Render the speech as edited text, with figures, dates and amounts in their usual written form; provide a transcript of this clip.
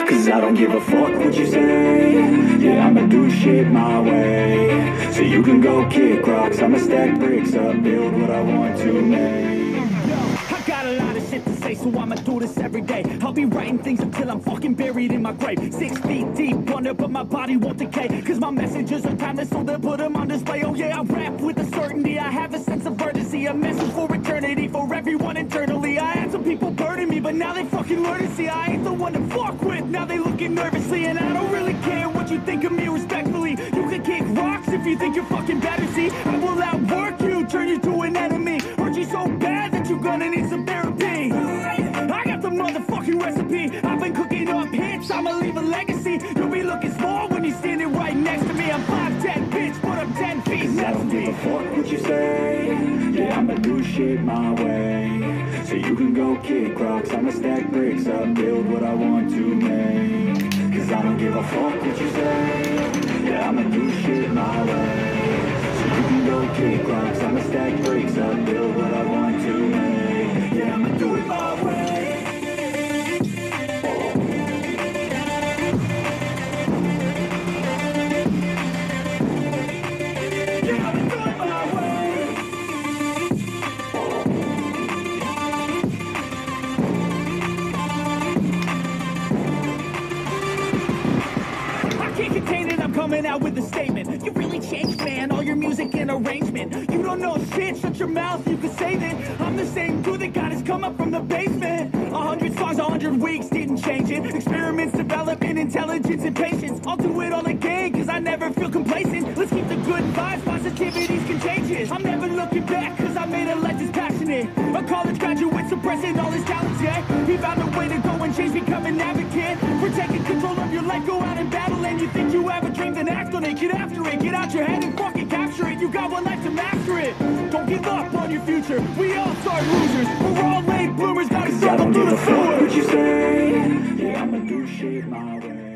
Cause I don't give a fuck what you say. Yeah, I'ma do shit my way. So you can go kick rocks, I'ma stack bricks up, build what I want to make. I got a lot of shit to say, so I'ma do this every day. I'll be writing things until I'm fucking buried in my grave. 6 feet deep under, but my body won't decay. Cause my messages are timeless, so they'll put them on display. Oh yeah, I rap with a certainty, I have a sense of urgency. A message for eternity, for everyone internally. I had some people burning me, but now they fucking learn to see I ain't the one to fuck with. Now they looking nervously, and I don't really care what you think of me respectfully. You can kick rocks if you think you're fucking better, see. I will outwork you, turn you to an enemy. Hurt you so bad that you're gonna need some therapy. I got the motherfucking recipe. I've been cooking up hits, I'ma leave a legacy. You'll be looking small when you're standing right next to me. I'm 5'10", bitch, but I'm 10 feet next to me. I don't give a fuck what you say. Yeah, I'ma do shit my way. So you can go kick rocks, I'ma stack bricks up, build what I want to make. Cause I don't give a fuck what you say. Yeah, I'ma do shit my way. So you can go kick rocks, I'ma stack bricks up, build what I want to make. Yeah, I'ma do it my way. Yeah, I'ma do it my way. I can't contain it, I'm coming out with a statement. You really changed, man, all your music and arrangement. You don't know shit, shut your mouth, you can save it. I'm the same dude that got his come up from the basement. 100 songs, 100 weeks, didn't change it. Experiments, development, intelligence, and patience. I'll do it all again, cause I never feel complacent. Let's keep the good vibes, positivity's contagious. I'm never looking back, cause I made a life that's passionate. A college graduate suppressing all his talents, yeah. He found a way to go and change, become an advocate. For taking control of your life, go out and battle. And you think you have a dream, then act on it. Get after it, get out your head and fucking capture it. You got one life to master it. Don't give up on your future, we all start losers. We're all late bloomers, gotta struggle through the sewer. What you say? Yeah, I'ma do shit my way.